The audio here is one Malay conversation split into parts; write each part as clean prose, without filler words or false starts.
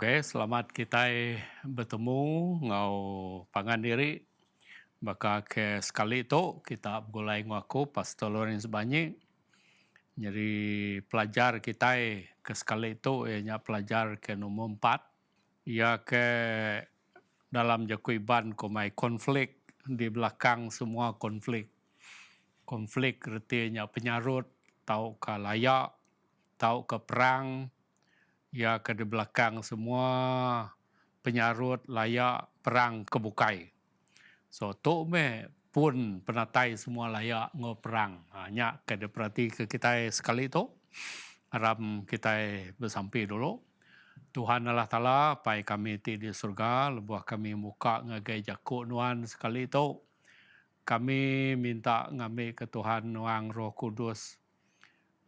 Okey, selamat kita bertemu ngau pangan diri baka ke sekali itu kita gulai ngaku Pastor Lawrence Banyi. Jadi pelajar kita ke sekali itu ianya pelajar ke nomor 4. Ia ke dalam jakuiban komai konflik di belakang semua konflik. Konflik artinya penyarut, tahu ke layak, tahu ke perang, ya ke di belakang semua penyarut layak perang kebukai. So tu me pun penatai semua layak ngo perang. Hanya ke di perhati ke kita sekali tu. Aram kita bersampai dulu. Tuhan Allah Ta'ala pai kami ti di surga, lebuh kami muka ngagai jakuk nuan sekali tu. Kami minta ngami ke Tuhan nuang Roh Kudus.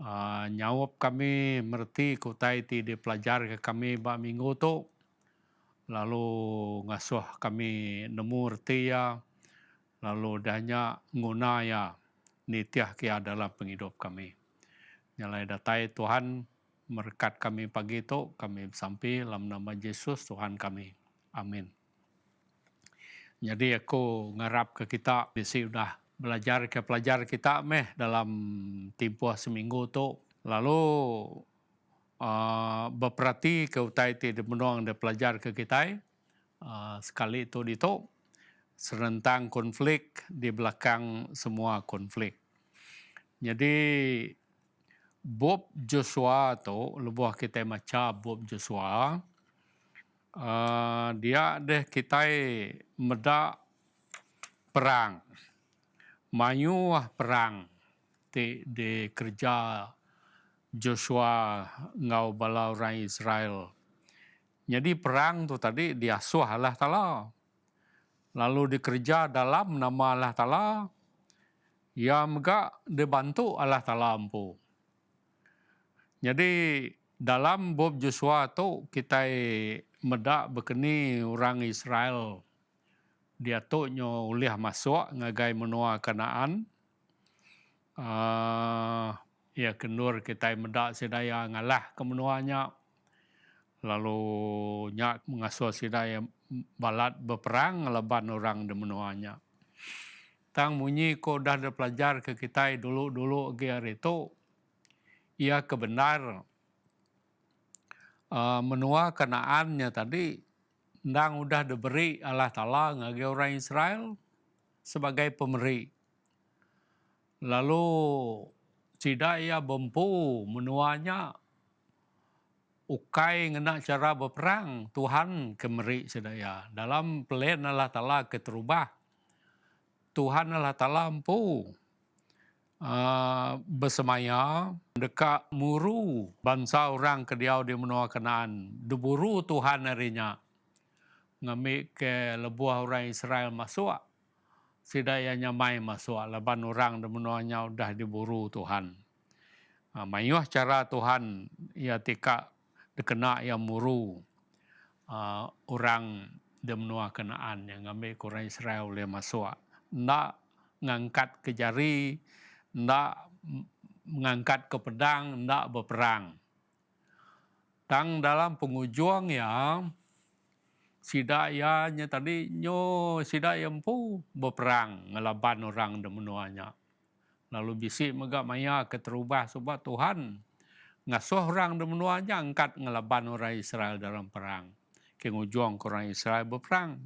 Nyawap kami merti kutai ti di pelajar ke kami ba minggu tu. Lalu ngasuh kami nemu reti ya. Lalu dahnya nguna ya nitiah kia dalam penghidup kami. Nyalai datai Tuhan berkat kami pagi itu, kami sampai dalam nama Yesus Tuhan kami. Amin. Jadi aku ngarap ke kita, bisi udah belajar ke pelajar kita dalam tempoh seminggu tu. Lalu berperhati ke utai ti di menuang de pelajar ke kita. Sekali itu serentang konflik di belakang semua konflik. Jadi Bob Joshua tu, lebuh kita maca Bob Joshua, dia deh kita meda perang. Mayuah perang di kerja Joshua ngau bala orang Israel. Jadi perang tu tadi diasuh Allah Ta'ala. Lalu dikerja dalam nama Allah Ta'ala. Ya mega dibantu Allah Ta'ala ampu. Jadi dalam Bob Joshua tu kita meda berkeni orang Israel. Dia tu nyo ulih masuk ngagai menua Kanaan. Ya kendur kita meda sedaya ngalah ke menuanya. Lalu nyak mengasuh sedaya balat berperang ngelaban orang di menuanya. Tang munyi ko dah ada pelajar ke kita dulu-dulu gear itu. Ia kebenar menua Kanaannya tadi ndang udah diberi Allah Ta'ala ngagi orang Israel sebagai pemberi. Lalu tidak ia mampu menuanya ukai ngena cara berperang Tuhan kemeri sedaya. Dalam plan Allah Ta'ala keterubah. Tuhan Allah Ta'ala ampu bersemaya dekat muru bangsa orang kediau di menua Kanaan. Diburu Tuhan harinya. Ngambil ke lebuah orang Israel masuk. Sidayanya mai masuk. Leban orang di menuanya udah diburu Tuhan. Mayuh cara Tuhan ia tika dikena ia muru orang di menua Kanaan yang ngambil ke orang Israel boleh masuk. Ndak ngangkat ke jari, ndak mengangkat ke pedang, ndak berperang. Tang dalam pengujung ya, sidayanya tadi nyo sidaya empu berperang ngelaban orang di menuanya. Lalu bisik mega maya keterubah sebab Tuhan ngasuh orang di menuanya angkat ngelaban orang Israel dalam perang. Kengujung ke orang Israel berperang.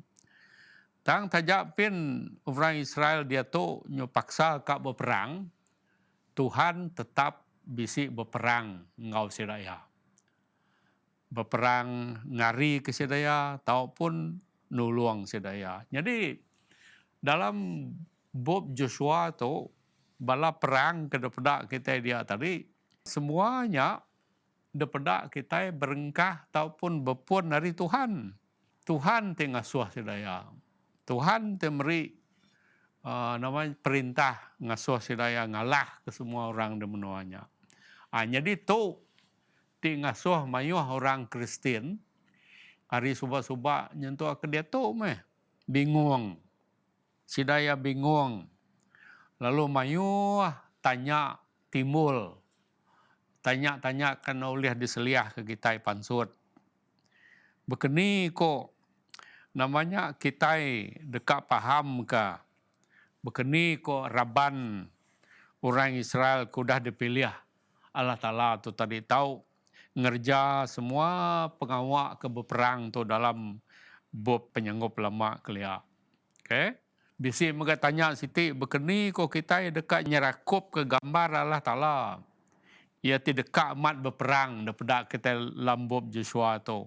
Tang tajak pin orang Israel dia tu nyo paksa kak berperang, Tuhan tetap bisik berperang ngau sedaya. Berperang ngari ke sedaya ataupun nulung sedaya. Jadi dalam Bob Joshua tu bala perang ke depedak kita dia tadi semuanya depedak kita berengkah ataupun berpun dari Tuhan. Tuhan tengah suah sedaya. Tuhan temeri namanya perintah ngasuh sedaya ngalah ke semua orang di menuanya. Jadi tu ti ngasuh mayuh orang Kristen hari subak-subak nyentuh ke dia tu bingung. Sedaya bingung. Lalu mayuh tanya timbul. Tanya-tanya kena ulih diseliah ke kita pansut. Bekeni ko namanya kita dekat paham ke. Bekeni ko raban orang Israel kudah dipilih Allah Ta'ala tu tadi tahu ngerja semua pengawak ke berperang tu dalam bob penyanggup lama kelia. Okay? Bisi mereka tanya Siti, bekeni ko kita dekat nyerakup ke gambar Allah Ta'ala. Ia tidak dekat mat berperang daripada kita lambub Joshua tu.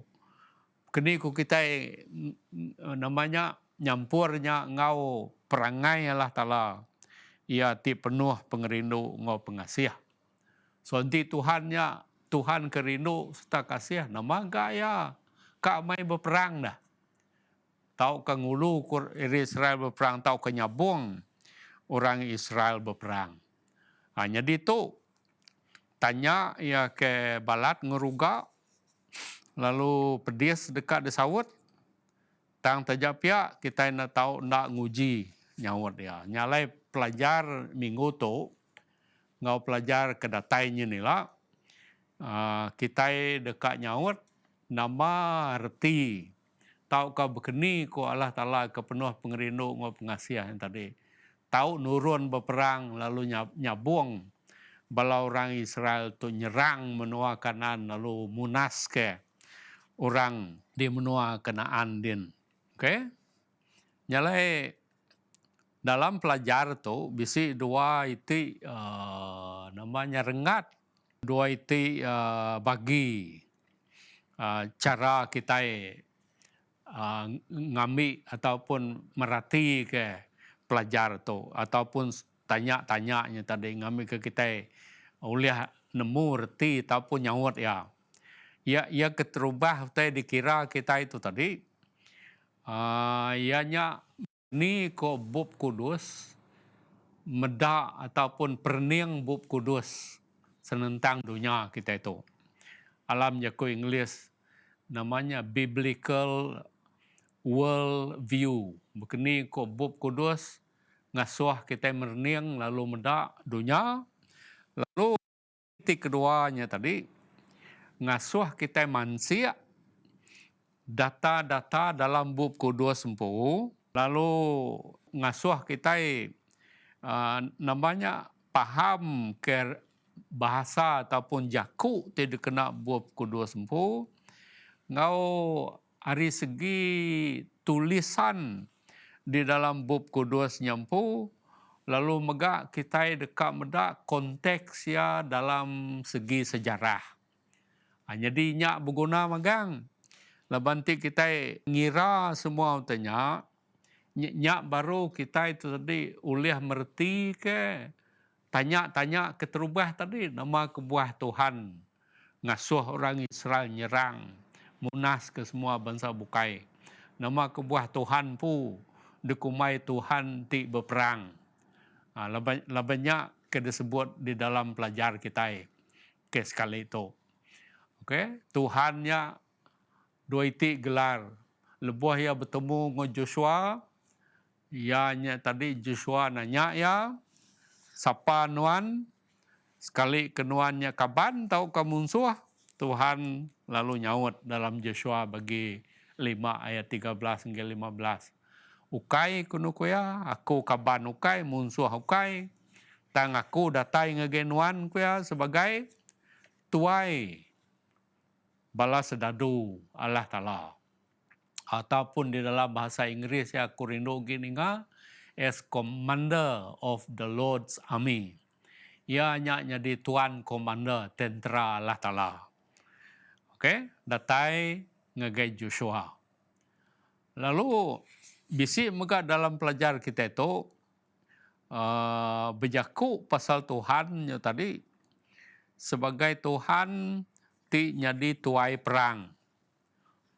Kini ku kita namanya nyampurnya ngau perangai Allah Ta'ala. Ia ti penuh pengerindu ngau pengasih. So nanti Tuhan kerindu serta kasih. Nama gaya kak mai berperang dah. Tahu ke ngulu Israel berperang, tahu ke nyabung orang Israel berperang. Jadi tu tanya ia ke balat ngeruga. Lalu pedis dekat desawut, tang tajak pihak kita nak tahu nak nguji nyawut dia. Nyalai pelajar minggu tu, ngau pelajar kedatainya ni lah, kita dekat nyawut nama reti. Tahu kau bekeni ko Allah Ta'ala ke penuh pengerindu ngau pengasih yang tadi. Tahu nurun berperang lalu nyabung bala orang Israel tu nyerang menua kanan lalu munas ke orang di menua Kanaan din. Okay? Nyalai dalam pelajar tu bisi dua itu namanya rengat. Dua itu bagi cara kita ngambil ataupun merhati ke pelajar tu ataupun tanya-tanyanya tadi ngambil ke kita oleh nemu reti ataupun nyawut ya. Ia keterubah tadi dikira kita itu tadi ianya ni ko bub kudus meda ataupun perning bub kudus senentang dunia kita itu. Alam jago Inggeris namanya biblical world view. Begini ko bub kudus ngasuh kita merning lalu meda dunia. Lalu titik keduanya tadi ngasuh kita manusia data-data dalam bub kudus sempu, lalu ngasuh kita namanya paham ke bahasa ataupun jaku tidak kena bub kudus sempu, ngau dari segi tulisan di dalam bub kudus nyampu, lalu megak kita dekat medak konteks ya dalam segi sejarah. Jadi nyak berguna magang. Lebanti kita ngira semua tanya, nyak baru kita itu tadi ulih merti ke tanya-tanya keterubah tadi nama kebuah Tuhan. Ngasuh orang Israel nyerang, munas ke semua bangsa bukai. Nama kebuah Tuhan pu dekumai Tuhan ti berperang. Lebihnya ke disebut di dalam pelajar kita ke sekali itu. Okay? Tuhannya dua itik gelar. Lebuh ia bertemu dengan Joshua. Ianya tadi Joshua nanya ya. Siapa nuan? Sekali kenuannya kaban tahu kamu musuh. Tuhan lalu nyaut dalam Joshua bagi 5 ayat 13 hingga 15. Ukai kuno kuya, aku kaban ukai, musuh ukai. Tang aku datai ngegenuan kuya sebagai tuai bala sedadu Allah Ta'ala. Ataupun di dalam bahasa Inggris ya aku rindu gini nga, as commander of the Lord's army. Ia jadi tuan komander tentera Allah Ta'ala. Okay? Datai ngegai Joshua. Lalu bisi mega dalam pelajar kita itu berjaku pasal Tuhan tadi sebagai Tuhan ti jadi tuai perang.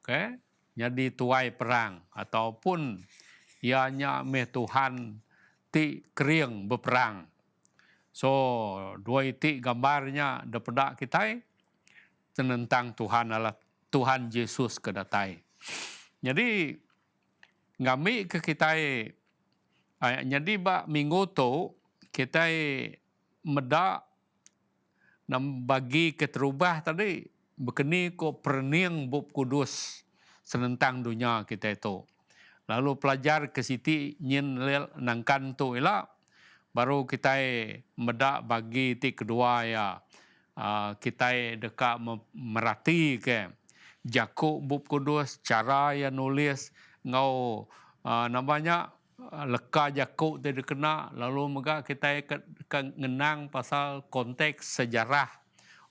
Okay? Jadi tuai perang ataupun ianya meh Tuhan ti kering berperang. So, dua itu gambarnya daripada kita tentang Tuhan Allah, Tuhan Yesus kedatai. Jadi ngami ke kita jadi minggu tu kita meda nam bagi keterubah tadi bekeni ko perning bub kudus senentang dunia kita itu. Lalu pelajar ke siti nyin nangkan tu ila baru kita medak bagi ti kedua ya kita dekat merati ke Jakub Bub Kudus cara yang nulis ngau namanya leka Jakub tu dikena lalu mega kita ngenang pasal konteks sejarah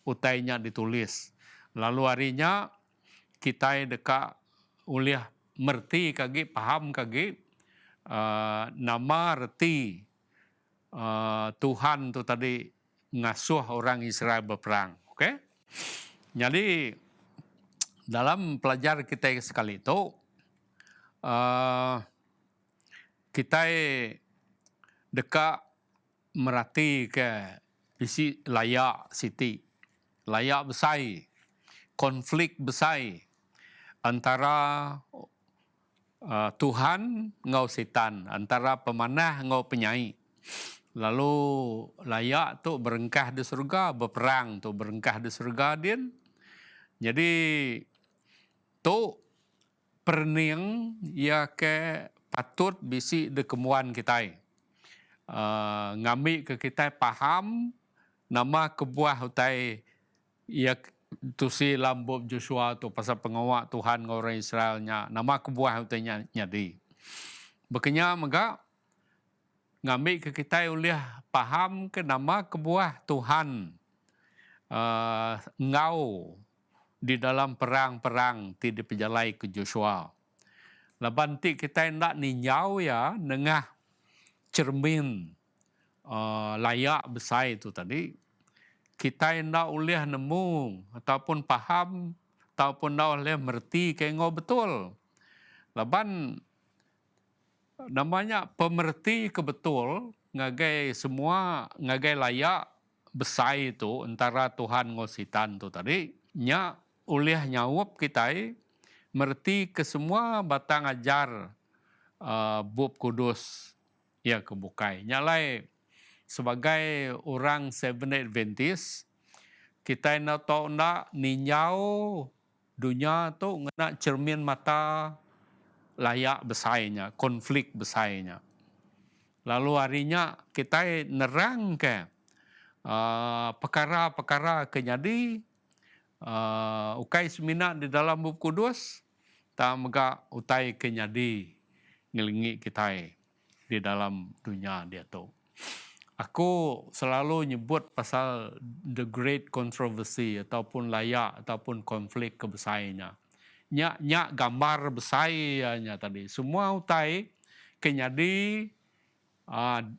utainya ditulis. Lalu harinya kita dekat uliah merti kagi paham kagi nama reti Tuhan tu tadi ngasuh orang Israel berperang. Okey? Jadi dalam pelajar kita sekali itu kita dekat merati ke isi layak siti. Layak besai. Konflik besai antara Tuhan ngau setan, antara pemanah ngau penyai. Lalu layak tu berengkah di surga, berperang tu berengkah di surga din. Jadi tu perniang ya ke patut bisi de kemuan kita. Ngambil ke kita paham nama kebuah utai ya tu si lambub Joshua tu pasal pengawak Tuhan orang Israelnya nama kebuah utainya nyadi. Bekenya mega ngambil ke kita oleh paham ke nama kebuah Tuhan ngau di dalam perang-perang ti dipejalai ke Joshua. Labanti kita hendak ninjau ya nengah cermin layak besar itu tadi. Kita hendak oleh nemu ataupun paham ataupun hendak oleh merti ke ngau betul. Laban namanya pemerti kebetul ngagai semua ngagai layak besar itu antara Tuhan ngositan tu tadi nya oleh nyawap kita merti ke semua batang ajar Bub Kudus ya kebukai nyalai sebagai orang Seventh Adventist kita nak tahu nak ninjau dunia tu ngena cermin mata layak besarnya, konflik besarnya. Lalu harinya kita nerang ke perkara-perkara kenyadi ukai semina di dalam Bub Kudus tak mega utai kenyadi ngelingi kita di dalam dunia dia tu. Aku selalu nyebut pasal the great controversy ataupun layak ataupun konflik kebesarannya. Nyak gambar besarnya tadi. Semua utai kenyadi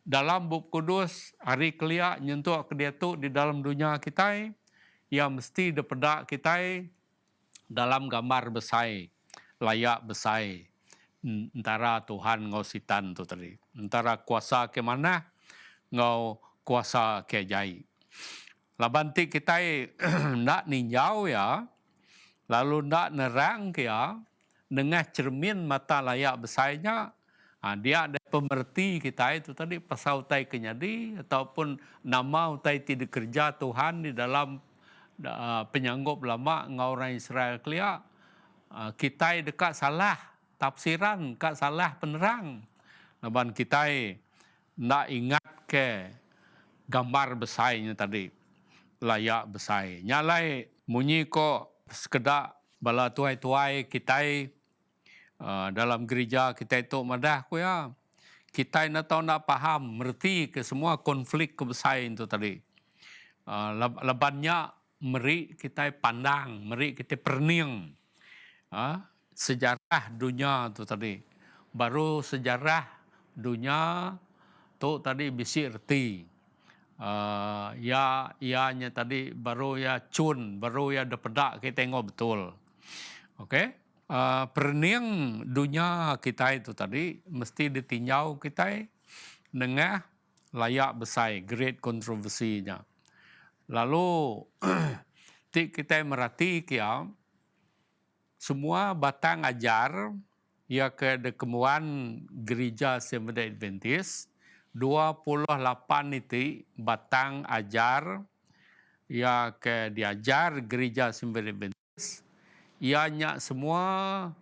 dalam Bub Kudus hari kelia nyentuh ke dia tu di dalam dunia kita yang mesti dipedak kita dalam gambar besar layak besar antara Tuhan ngau sitan tu tadi. Antara kuasa ke mana ngau kuasa ke jai. Labanti kita nak ninjau ya, lalu nak nerang ke ya, dengan cermin mata layak besarnya, dia ada pemerti kita itu tadi pasal utai kenyadi ataupun nama utai tidak kerja Tuhan di dalam penyanggup lama ngau orang Israel kelia, kita dekat salah tafsiran, kat salah penerang. Laban kita nak ingat ke gambar besarnya tadi layak besar nyalai munyi ko sekedar bala tuai-tuai kita dalam gereja kita itu madah ku ya kita nak tahu nak paham merti ke semua konflik kebesaran itu tadi lebannya meri kita pandang meri kita perniang sejarah dunia itu tadi baru sejarah dunia tu tadi bisi erti nya tadi baru ya cun baru ya depedak kita tengok betul. Okey, perniang dunia kita itu tadi mesti ditinjau kita dengan layak besar great controversy-nya. Lalu kita merhati kia semua batang ajar ya ke kemuan gereja Seventh Adventist 28 itu batang ajar ya ke diajar gereja Seventh Adventist ianya semua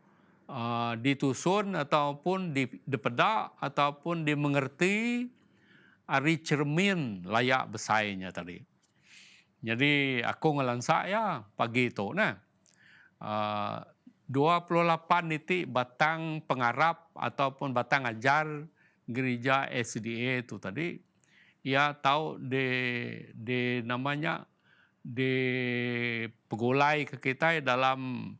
ditusun ataupun dipedak ataupun dimengerti ari cermin layak besainya tadi. Jadi aku ngelansak ya pagi itu nah. 28 titik batang pengarap ataupun batang ajar gereja SDA itu tadi. Ya tahu di namanya di pegulai ke kita dalam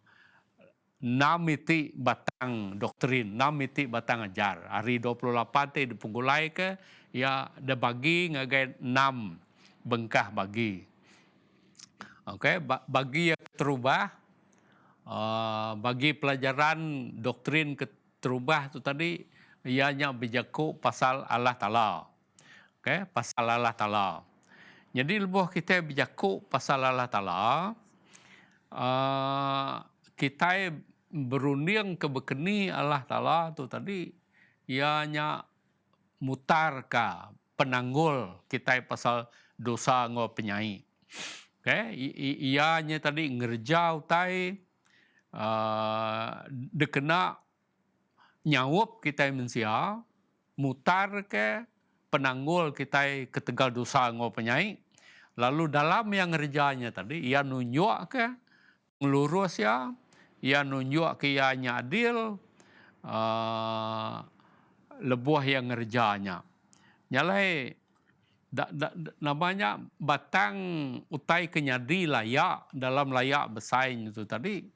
6 titik batang doktrin, 6 titik batang ajar. Hari 28 titik dipegulai ke, ya ada bagi ngagai 6 bengkah bagi. Okey, bagi yang terubah, bagi pelajaran doktrin terubah itu tadi, ianya berjaku pasal Allah Ta'ala. Okay, pasal Allah Ta'ala. Jadi lebuh kita berjaku pasal Allah Ta'ala, kita berunding ke bekeni Allah Ta'ala tu tadi, ianya mutar ke penanggul kita pasal dosa ngo penyai. Okay, ianya tadi ngerja utai, dekena nyawup kita mensia, mutar ke penanggul kita ketegal dosa ngo penyai. Lalu dalam yang ngerjanya tadi, ia nunjuk ke ngelurus ya, ia nunjuk ke ianya adil, lebuh yang ngerjanya. Nyalai namanya batang utai kenyadi layak dalam layak besaing itu tadi,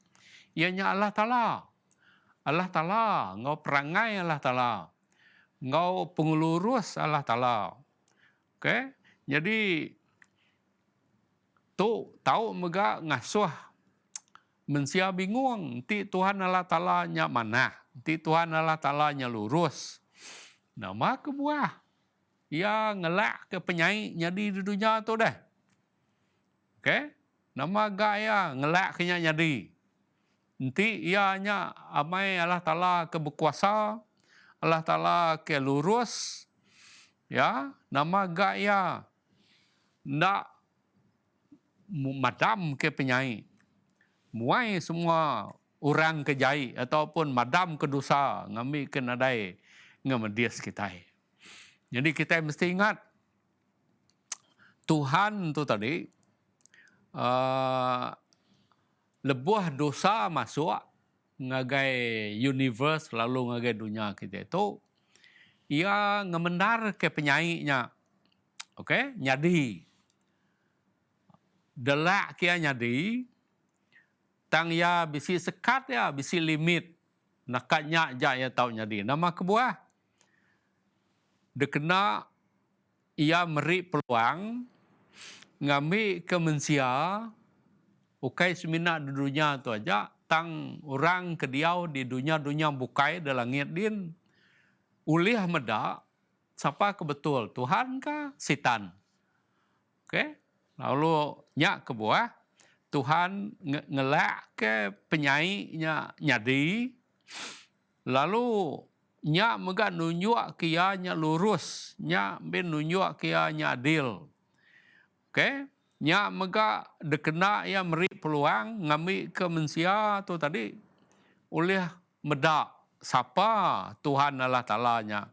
ianya Allah Ta'ala. Allah Ta'ala, ngau perangai Allah Ta'ala, ngau pengelurus Allah Ta'ala. Okay? Jadi tu tahu mega ngasuh mensia bingung, ti Tuhan Allah Ta'ala nya mana, ti Tuhan Allah Ta'ala nya lurus. Nama kebuah, ia ngelak ke penyai nyadi di dunia tu dah. Okay? Nama gaya ngelak ke nyadi. Nanti ianya amai Allah Ta'ala ke berkuasa, Allah Ta'ala ke lurus, ya, nama gaya nak madam ke penyai. Muai semua orang kejai ataupun madam ke dosa, ngambil ke nadai, ngamedias kita. Jadi kita mesti ingat, Tuhan tu tadi, lebuah dosa masuk ngagai universe lalu ngagai dunia kita itu, ia ngemendar ke penyainya. Okey, nyadi. Delak kia nyadi, tang ya bisi sekat ya, bisi limit. Nakatnya aja ya tahu nyadi. Nama kebuah, dekena ia meri peluang, ngambil ke mensia, ukai semina di dunia tu aja, tang orang kediau di dunia-dunia bukai di langit din, ulih meda, siapa kebetul, Tuhan kah, setan? Okay? Lalu nyak kebuah, Tuhan ngelak ke penyainya nyadi, lalu nyak mega nunjuk kia nya lurus, nyak ben nunjuk kia nya adil. Okay? Nyak mega dekena ia meri peluang ngambil ke mensia tu tadi, oleh medak siapa Tuhan Allah Ta'ala nya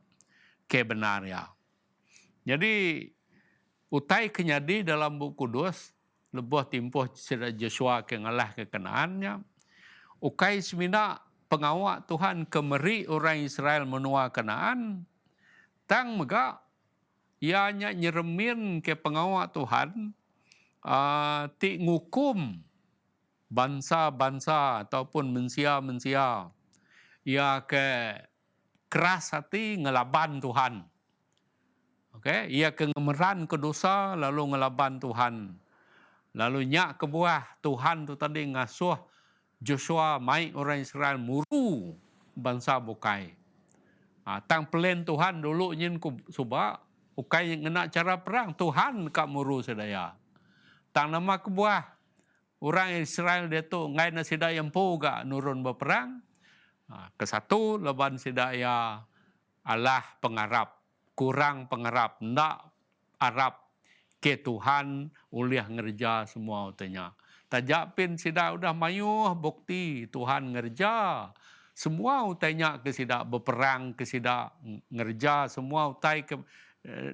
kebenar ya. Jadi utai kenyadi dalam buku kudus, lebuh timpuh sida Joshua ke ngalah ke Kanaannya, ukai semina pengawak Tuhan kemeri orang Israel menua Kanaan, tang mega ianya nyeremin ke pengawak Tuhan, ti ngukum bangsa-bangsa ataupun mensia-mensia, ia ke keras hati ngelaban Tuhan. Okay? Ia kengemeran ke dosa lalu ngelaban Tuhan. Lalu nyak kebuah Tuhan tu tadi ngasuh Joshua mai orang Israel muru bangsa bukai. Tang pelen Tuhan dulu nyin ku subak ukai ngena cara perang Tuhan kak muru sedaya. Tang nama kebuah orang Israel dia tu ngai na sidaya empu gak nurun berperang. Kesatu leban sidaya Allah pengarap, kurang pengarap, ndak Arab ke Tuhan uliah ngerja semua utanya. Tajapin sida udah mayuh bukti Tuhan ngerja semua utainya ke sida berperang, ke sida ngerja, semua utai ke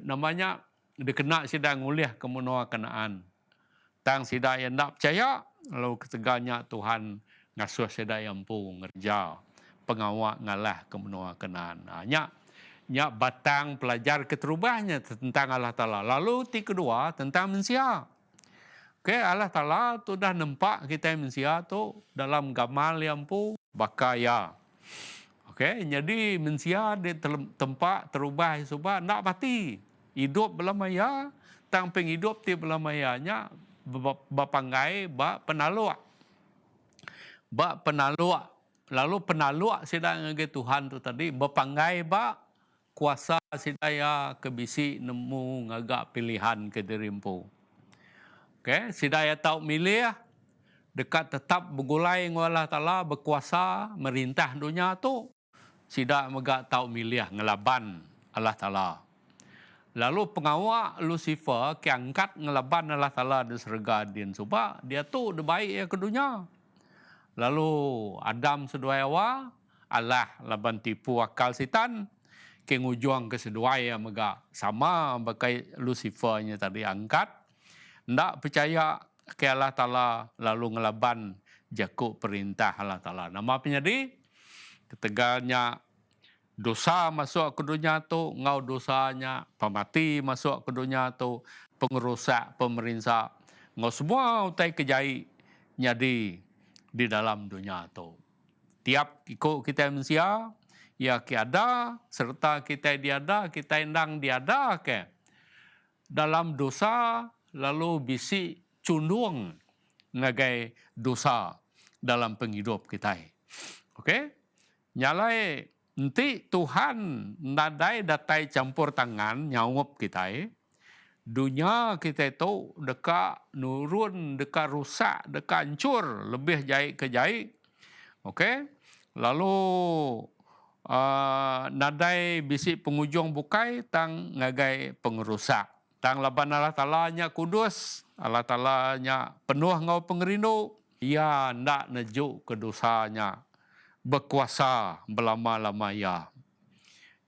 namanya dikena sida ngulih ke menua Kanaan. Tang sida yang tak percaya, lalu keteganya Tuhan ngasuh sida yang pu ngerja, pengawak ngalah ke menua Kanaan. Nya batang pelajar keterubahnya tentang Allah Ta'ala. Lalu ti kedua tentang manusia. Allah Ta'ala tu dah nampak kita manusia tu dalam gamal yang pu bakaya. Jadi manusia di tempat terubah sebab nak mati. Hidup belamaya, tang penghidup ti belamayanya bapanggai ba penaluak. Ba penaluak. Lalu penaluak sedang ngage Tuhan tu tadi bapanggai ba kuasa sidaya kebisi nemu ngagak pilihan ke dirimpu. Sidaya tahu milih dekat tetap bergulai dengan Allah Ta'ala berkuasa merintah dunia tu. Sida megak tahu milih ngelaban Allah Ta'ala. Lalu pengawak Lucifer keangkat ngelaban Allah Ta'ala di surga din sebab dia tu dia baik ya ke dunia. Lalu Adam seduayawa Allah laban tipu akal setan ke ngujung ke seduai yang megak sama bagai Lucifernya tadi angkat. Ndak percaya ke Allah Ta'ala lalu ngelaban jakuk perintah Allah Ta'ala. Nama penyadi keteganya dosa masuk ke dunia tu, ngau dosanya pemati masuk ke dunia tu, pengerusak pemerintah, ngau semua utai kejai nyadi di dalam dunia tu. Tiap ikut kita manusia, ya ada serta kita diada, kita endang diada ke dalam dosa lalu bisi cundung ngagai dosa dalam penghidup kita. Nyalai nanti Tuhan nadai datai campur tangan nyawup kita. Dunia kita itu dekat nurun, dekat rusak, dekat hancur, lebih jahit ke jahit. Lalu nadai bisi pengujung bukai tang ngagai pengerusak. Tang laban Allah Ta'ala nya kudus, Allah Ta'ala nya penuh ngau pengerindu. Ia ndak nejuk ke dosanya berkuasa belama-lama ya.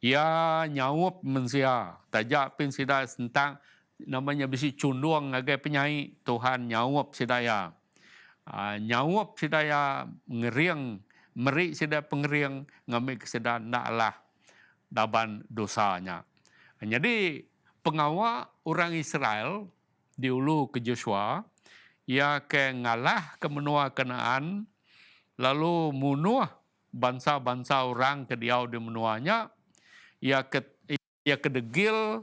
Ia nyawup manusia. Tajak pin sida tentang namanya bisi cundung ngagai penyai Tuhan nyawup sidaya. Nyawup sidaya ngeriang, meri sida pengeriang ngambil keseda naklah daban dosanya. Jadi pengawak orang Israel di ulu ke Joshua, ia ke ngalah ke menua Kanaan, lalu munuh bangsa-bangsa orang ke diau di menuanya, ia kedegil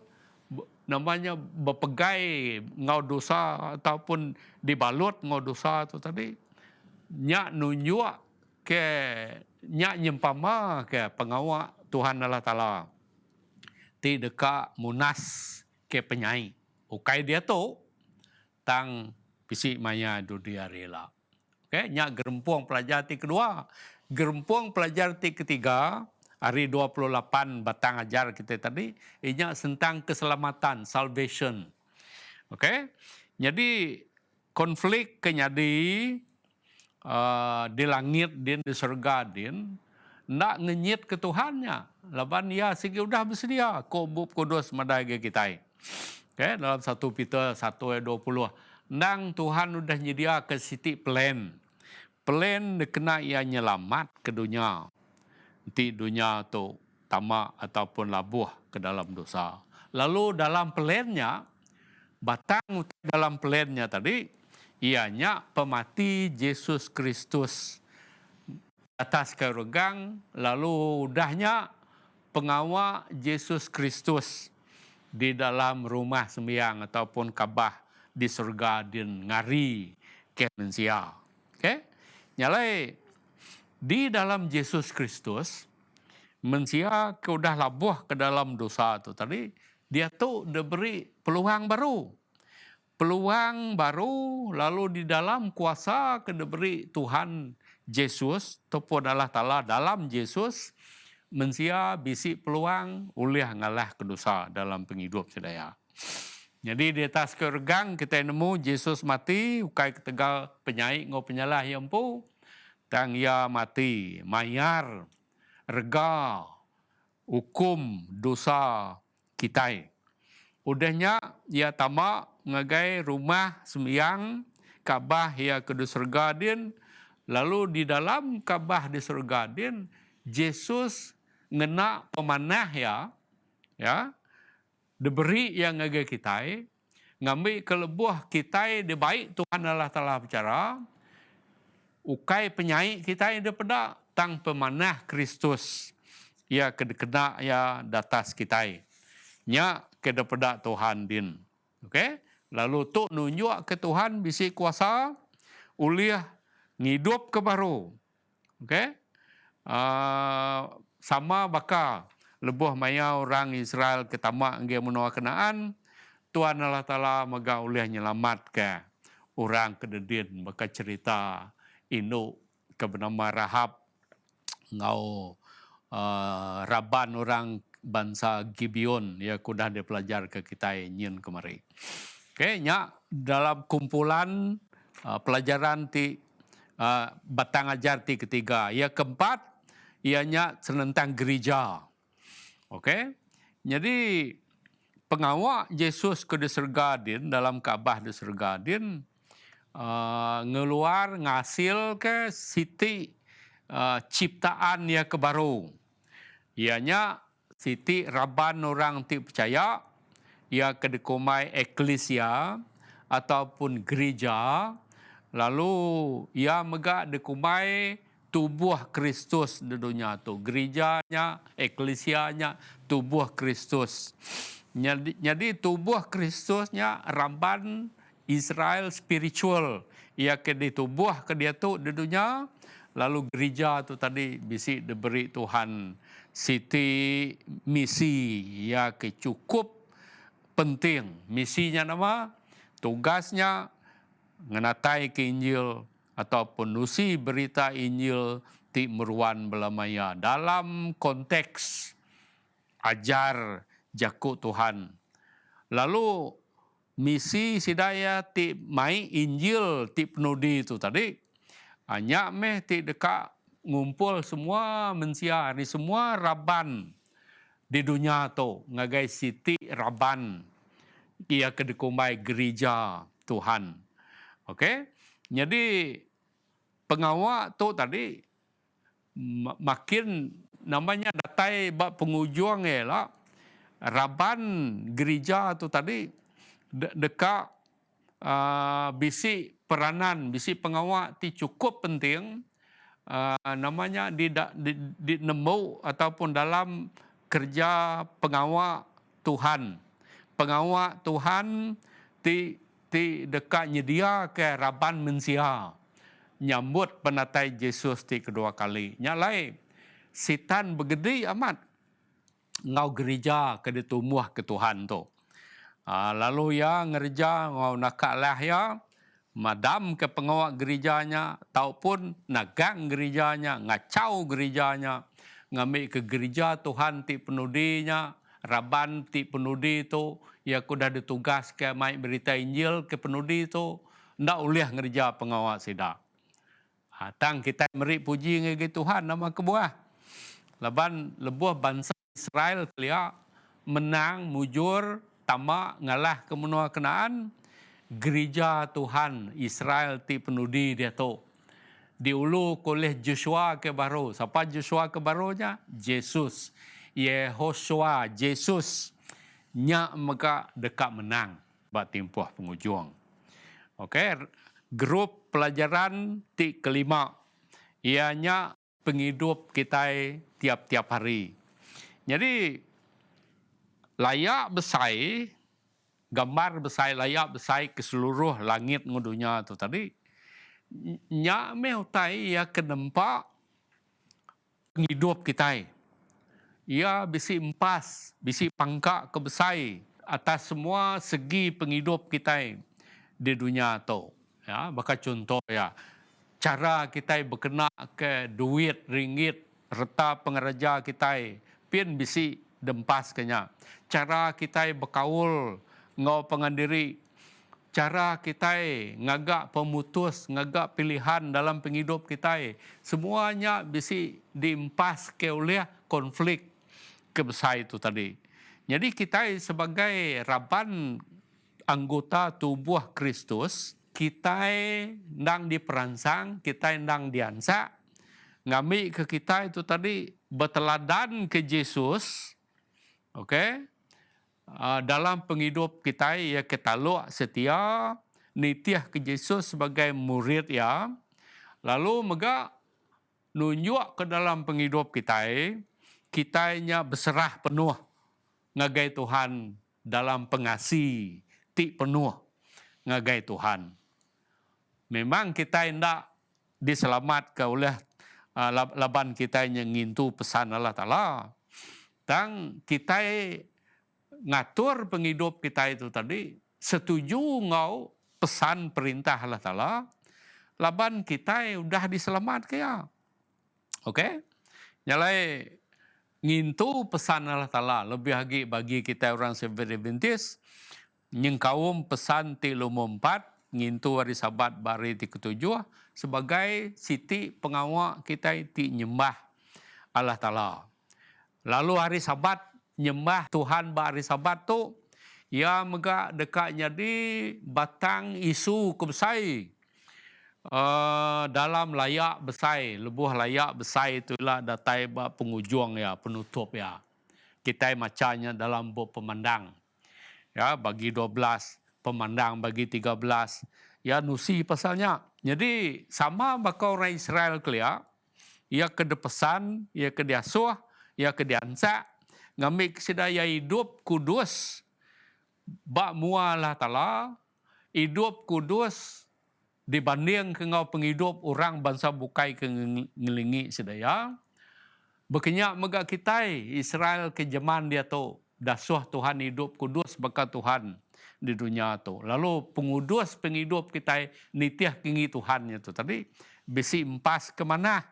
namanya berpegai ngau dosa ataupun dibalut ngau dosa tu tadi, nyak nunjuk ke nyak nyempama ke pengawak Tuhan Allah Ta'ala. Ti dekat munas ke penyai. Ukai dia tu tang pisik maya dunia rela. Nyak gerempuang pelajar ti kedua. Gerempuang pelajar ti ketiga, hari 28 batang ajar kita tadi, inya tentang keselamatan, salvation. Jadi konflik kenyadi di langit din, di surga din, ndak ngenyit ke Tuhannya. Laban ya segi udah bersedia kubub kudus madai kita. Dalam 1 Peter 1:20. Nang Tuhan udah nyedia ke siti plan. Plan kena ia nyelamat ke dunia. Nanti dunia tu tamak ataupun labuh ke dalam dosa. Lalu dalam plannya, batang dalam plannya tadi, ianya pemati Yesus Kristus atas kerugang, lalu udahnya pengawal Yesus Kristus di dalam rumah sembiang ataupun kabah di surga din ngari ke manusia. Nyalai di dalam Yesus Kristus manusia ke udah labuh ke dalam dosa tu tadi, dia tu diberi peluang baru. Peluang baru, lalu di dalam kuasa ke diberi Tuhan Yesus ataupun Allah Ta'ala dalam Yesus, manusia bisi peluang ulih ngalah ke dosa dalam penghidup sedaya. Jadi di atas keregang kita nemu Yesus mati, ukai ketegal penyai ngau penyalah yang pu, tang ia mati, mayar, rega, hukum dosa kita. Udahnya ia tamak ngagai rumah sembiang Kaabah ia ke surga din, lalu di dalam Kaabah di surga din Yesus ngena pemanah ya diberi yang ngagai kita, ngambil kelebuh kita di baik Tuhan Allah Taala bicara, ukai penyai kita yang daripada tang pemanah Kristus ia kena ya datas kita. Nya ke daripada Tuhan din. Okey? Lalu tu nunjuk ke Tuhan bisi kuasa ulih ngidup ke baru. Okey? Sama baka lebuh maya orang Israel ke tamak nge menua kenaan, Tuhan Allah Taala maga ulih nyelamat ke orang kededin baka cerita induk ke bernama Rahab ngau raban orang bangsa Gibeon ya kudah dipelajar ke kita nyin kemari. Okey, nya dalam kumpulan pelajaran ti batang ajar ti ketiga, ya keempat ianya tentang gereja. Okey. Jadi pengawak Yesus ke di surga din dalam Kaabah di surga din ngeluar ngasil ke siti ciptaan ya kebaru. Ianya siti raban orang ti percaya, ia kedekumai eklesia ataupun gereja, lalu ia megak dekumai tubuh Kristus di dunia tu. Gerejanya, eklesianya, tubuh Kristus. Jadi tubuh Kristusnya raban Israel spiritual. Ia kedi tubuh ke dia tu di dunia, lalu gereja tu tadi bisi diberi Tuhan siti misi ya ke cukup penting. Misinya nama, tugasnya ngenatai ke Injil ataupun nusi berita Injil ti meruan belamaya dalam konteks ajar jaku Tuhan. Lalu misi sidaya ti mai Injil ti penudi itu tadi hanya meh ti dekat ngumpul semua manusia ni semua raban di dunia tu ngagai siti raban ia kedekumai gereja Tuhan. Okey? Jadi pengawak tu tadi makin namanya datai bab pengujuang lah raban gereja tu tadi dekat bisi peranan, bisi pengawak ti cukup penting. Namanya di nemu ataupun dalam kerja pengawak Tuhan. Pengawak Tuhan ti dekat nyedia ke raban mensia. Nyambut penatai Yesus ti kedua kali. Nyalai setan begedi amat ngau gereja ke ditumuh ke Tuhan tu. Lalu ya ngerja ngau nakalah ya madam ke pengawak gerejanya ataupun nagang gerejanya, ngacau gerejanya, ngambil ke gereja Tuhan ti penudinya, raban ti penudi tu, ya kudah ditugas ke mai berita Injil ke penudi tu, ndak ulih ngerja pengawak sida. Tang kita meri puji ngegi Tuhan nama kebuah. Laban lebuh bangsa Israel kelia menang mujur tamak ngalah ke menua Kenaan. Gereja Tuhan Israel ti penudi dia tu diulu oleh Joshua ke baru. Siapa Joshua ke barunya? Yesus. Yehoshua, Yesus nya maka dekat menang buat timpuh pengujung. Okey, grup pelajaran ti kelima ianya penghidup kita tiap-tiap hari. Jadi layak besai gambar besai layak besai ke seluruh langit ngudunya tu tadi nya meh utai ya kenempak penghidup kita. Ia bisi empas, bisi pangkak kebesai atas semua segi penghidup kita di dunia tu. Ya, baka contoh ya, cara kita berkena ke duit ringgit reta pengereja kita pin bisi dempas kenya. Cara kita berkaul ngau pengandiri, cara kita ngagak pemutus, ngagak pilihan dalam penghidup kita, semuanya bisa diimpas ke oleh konflik kebesar itu tadi. Jadi kita sebagai raban anggota tubuh Kristus, kita ndang diperangsang, kita ndang diansa, ngambil ke kita itu tadi berteladan ke Yesus, oke? Dalam penghidup kita ya kita setia nitiah ke Yesus sebagai murid ya, lalu mega nunjuk ke dalam penghidup kitanya berserah penuh ngagai Tuhan dalam pengasih ti penuh ngagai Tuhan. Memang kita hendak diselamatkan oleh laban kita yang ngintu pesan Allah Ta'ala, dan kita ngatur penghidup kita itu tadi setuju ngau pesan perintah Allah Ta'ala, laban kita udah diselamatkan ya. Oke? Nyalai ngintu pesan Allah Ta'ala lebih lagi bagi kita orang Seventh Adventist, nyengkaum pesan ti lumo 4 ngintu hari Sabat bari ti ketujuh sebagai siti pengawal kita ti nyembah Allah Ta'ala. Lalu hari Sabat nyembah Tuhan hari Sabat tu ya mega dekatnya di batang isu kebesai dalam layak besai, lebuh layak besai itulah datai penghujung ya, penutup ya. Kita macanya dalam buku pemandang. Ya, bagi 12, pemandang bagi 13. Ya, nusi pasalnya. Jadi sama bakal orang Israel kelia, ia kedepesan, ia kediasuh, ia kediansa, ngambil kesedaya hidup kudus, bak mualah Ta'ala, hidup kudus, dibanding ke ngau penghidup orang bangsa bukai ke ngelingi sedaya. Bekenyak mega kita Israel ke zaman dia tu dasuh Tuhan hidup kudus baka Tuhan di dunia tu. Lalu pengudus penghidup kita nitiah kingi Tuhan itu tadi bisi empas ke mana?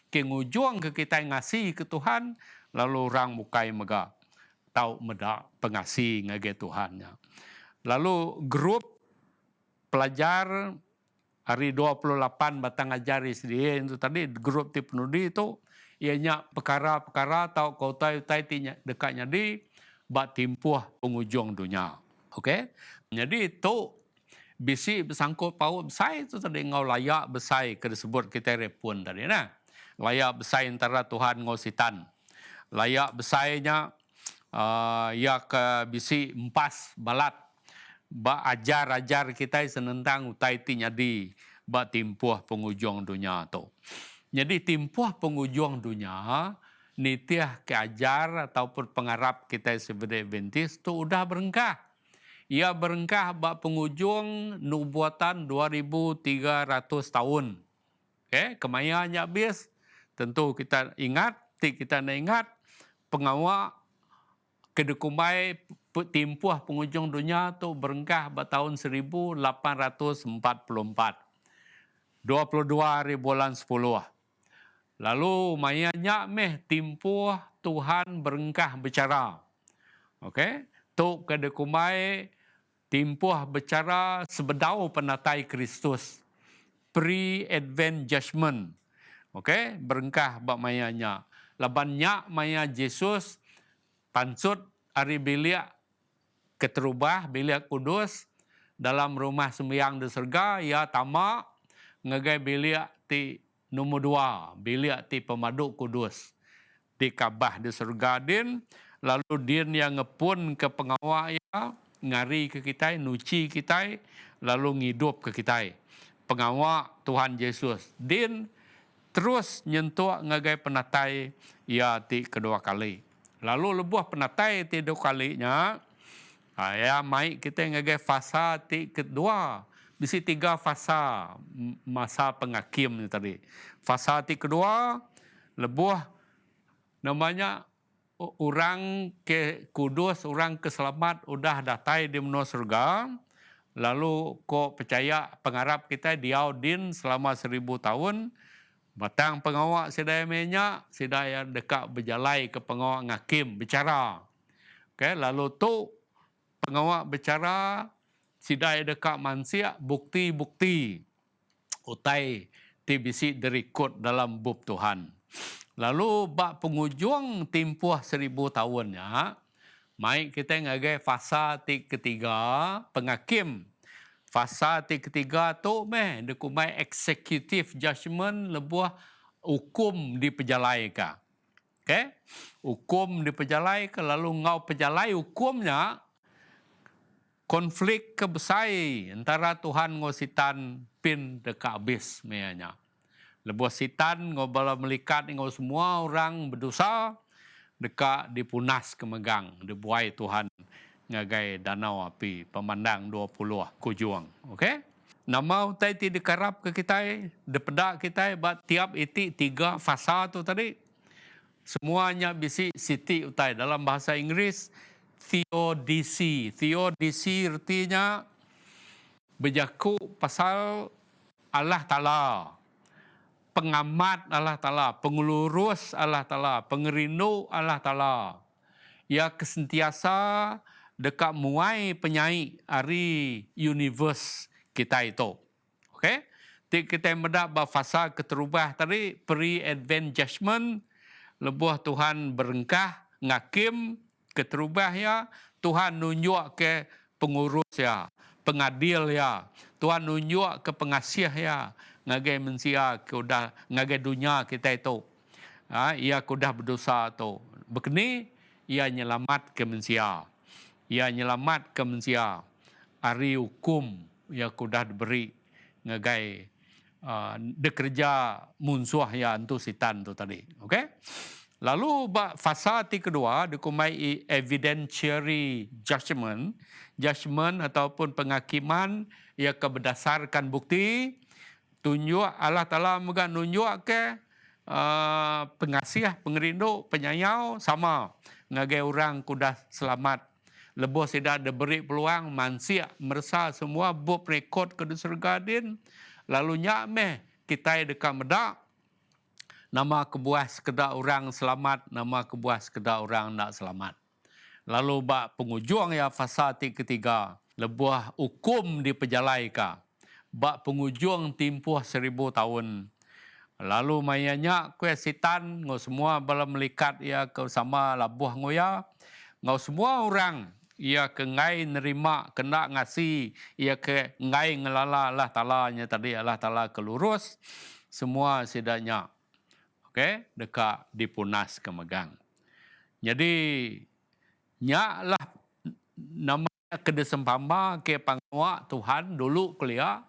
Ke ngujung ke kita ngasih ke Tuhan, lalu orang bukai mega tahu meda pengasih ngage Tuhannya. Lalu grup pelajar hari 28 batang ajari sedih itu tadi grup ti penudi itu ianya perkara-perkara atau kau tahu dekatnya di bak timpuh penghujung dunia. Oke? Jadi itu bisi bersangkut paut besar itu tadi ngau layak besar ke disebut kita repun tadi nah. Layak besar antara Tuhan ngau sitan. Layak besarnya ya ke bisi empas balat ba ajar kita senentang utai ti nyadi ba timpuh penghujung dunia tu. Jadi timpuh penghujung dunia nitiah keajar ataupun pengarap kita sebagai Adventist tu udah berengkah. Ia berengkah ba penghujung nubuatan 2300 tahun. Okay, kemayanya habis. Tentu kita ingat, kita nak ingat pengawal kedekumai timpuh penghujung dunia tu berengkah pada tahun 1844. 22 hari bulan 10. Lalu mayanya meh timpuh Tuhan berengkah bicara. Okey, tu kedekumai timpuh bicara sebedau penatai Kristus. Pre-Advent Judgment. Okey, berengkah bak mayanya. Labannya maya Yesus pansut hari bilik keterubah, bilik kudus dalam rumah sembahyang di surga, ia tamak ngagai bilik ti nombor 2, bilik ti pemaduk kudus di kabah di surga din, lalu din yang ngepun ke pengawal ya, ngari ke kita, nuci kita, lalu ngidup ke kita. Pengawal Tuhan Yesus din terus nyentuh ngagai penatai ya ti kedua kali. Lalu lebuh penatai ti dua kalinya, ya mai kita ngagai fasa ti kedua. Bisi 3 fasa masa penghakim ni tadi. Fasa ti kedua lebuh namanya orang ke kudus, orang keselamat udah datai di menua surga. Lalu kok percaya pengarap kita diaudin selama 1000 tahun. Batang pengawal sedaya menya, sedaya dekat berjalai ke pengawal ngakim bicara. Okay, lalu tu pengawal bicara sidai dekat mansia bukti-bukti utai ti bisi derikut dalam bub Tuhan. Lalu bak penghujung timpuh 1000 tahunnya, mai kita ngagai fasa ti ketiga pengakim. Fasa ti ketiga tu dekumai executive judgment lebuah hukum diperjalai ka. Okay? Hukum diperjalai ke lalu ngau perjalai hukumnya konflik kebesai antara Tuhan ngo sitan pin dekat habis meanya. Lebuah sitan ngo bala melikat ngo semua orang berdosa dekat dipunas kemegang dibuai Tuhan ngagai danau api pemandang 20 kujuang. Okey? Nama utai ti dikarap ke kita, depedak kita bat tiap iti 3 fasa tu tadi. Semuanya bisi siti utai dalam bahasa Inggris theodicy. Theodicy artinya berjaku pasal Allah Ta'ala. Pengamat Allah Ta'ala, pengurus Allah Ta'ala, pengerindu Allah Ta'ala. Ia kesentiasa dekat muai penyai hari universe kita itu. Okey? Kita mendak fasa keterubah tadi, pre-advent judgment, lebuah Tuhan berengkah, ngakim, keterubah ya, Tuhan nunjuk ke pengurus ya, pengadil ya, Tuhan nunjuk ke pengasih ya, ngagai mensia ke udah ngagai dunia kita itu. Ia kudah berdosa tu. Begini ia nyelamat ke mensia. Ia nyelamat ke mensia. Hari hukum ia kudah diberi ngagai dekerja munsuh ya untuk sitan tu tadi. Okey? Lalu fasa kedua dikumai evidentiary judgment. Judgment ataupun penghakiman ia berdasarkan bukti. Tunjuk Allah Ta'ala juga nunjuk ke pengasih, pengerindu, penyayau sama. Ngagai orang kudah selamat. Lebuh tidak diberi peluang mansia merasa semua bub rekod ke surga din. Lalu nyameh kita dekat medak. Nama kebuah sekedar orang selamat, nama kebuah sekedar orang nak selamat. Lalu bak penghujung ya fasa ketiga. Lebuah hukum diperjalai ka. Bak penghujung timpuh 1000 tahun. Lalu mayanya kue sitan ngau semua bala melikat ia ke sama labuh ngoya. Ngau semua orang ia ke ngai nerima kena ngasi ia ke ngai ngelala Allah Ta'ala nya tadi Allah Ta'ala kelurus semua sidanya. Okey, dekat dipunas kemegang. Jadi nyaklah namanya kedesempama ke pangwa Tuhan dulu kuliah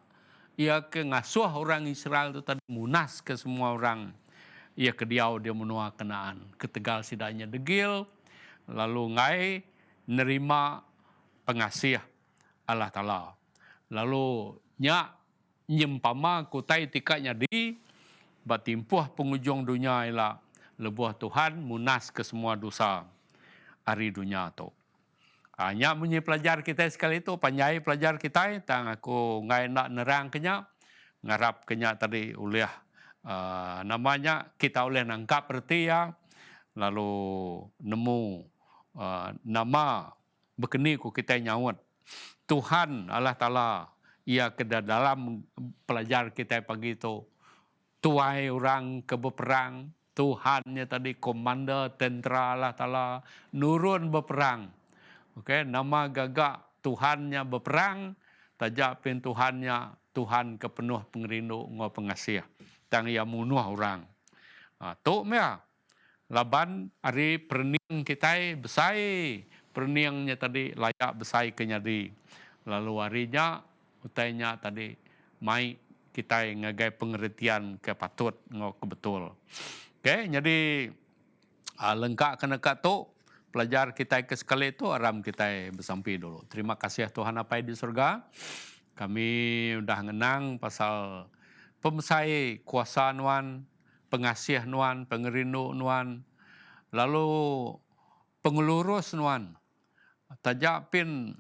ia ke ngasuh orang Israel itu tadi munas ke semua orang. Ia ke diau dia menua kenaan. Ketegal sidanya degil. Lalu ngai nerima pengasih Allah Ta'ala. Lalu nyak nyempama kutai tikanya di batimpuh penghujung dunia ialah lebuah Tuhan munas ke semua dosa hari dunia tu. Hanya bunyi pelajar kita sekali itu, panjai pelajar kita, tang aku ngai nak nerang kenya, ngarap kenya tadi uliah namanya kita oleh nangkap erti ya, lalu nemu nama bekeni ku kita nyawat. Tuhan Allah Ta'ala ia ke dalam pelajar kita pagi itu, tuai orang ke berperang, Tuhannya tadi komander tentera Allah Ta'ala nurun berperang. Okey, nama gagak Tuhannya berperang, tajak pin Tuhannya Tuhan kepenuh pengerindu ngau pengasih. Tang ia munuh orang. Tok mea laban hari perniang kita besai, perniangnya tadi layak besai kenyadi. Lalu harinya utainya tadi mai kita ngagai pengertian ke patut ngau kebetul. Okey, jadi lengkap kena tok pelajar kita ke sekali itu aram kita bersampai dulu. Terima kasih Tuhan apa di surga. Kami udah ngenang pasal pemesai kuasa nuan, pengasih nuan, pengerindu nuan, lalu pengelurus nuan. Tajak pin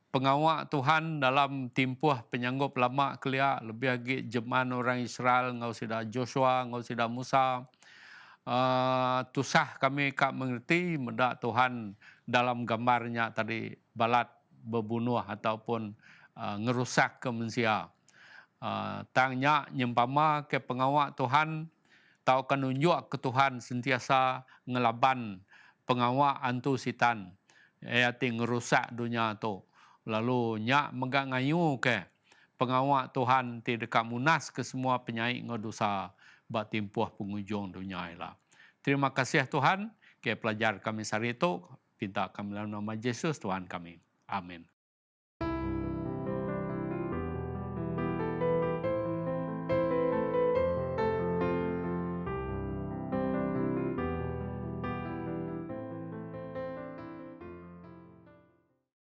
pengawak Tuhan dalam timpuh penyanggup lama kelia lebih lagi jeman orang Israel ngau sida Joshua, ngau sida Musa. Tusah kami kak mengerti mendak Tuhan dalam gambarnya tadi balat berbunuh ataupun ngerusak ke manusia. Tanya nyempama ke pengawak Tuhan, tau kan nunjuk ke Tuhan sentiasa ngelaban pengawak antu sitan. Ti ngerusak dunia tu. Lalu nyak megak ngayu ke pengawak Tuhan ti dekat munas ke semua penyaik ngodosa bak timpuh pengunjung dunia ila. Terima kasih Tuhan ke pelajar kami sari itu. Pinta kami dalam nama Yesus Tuhan kami. Amin.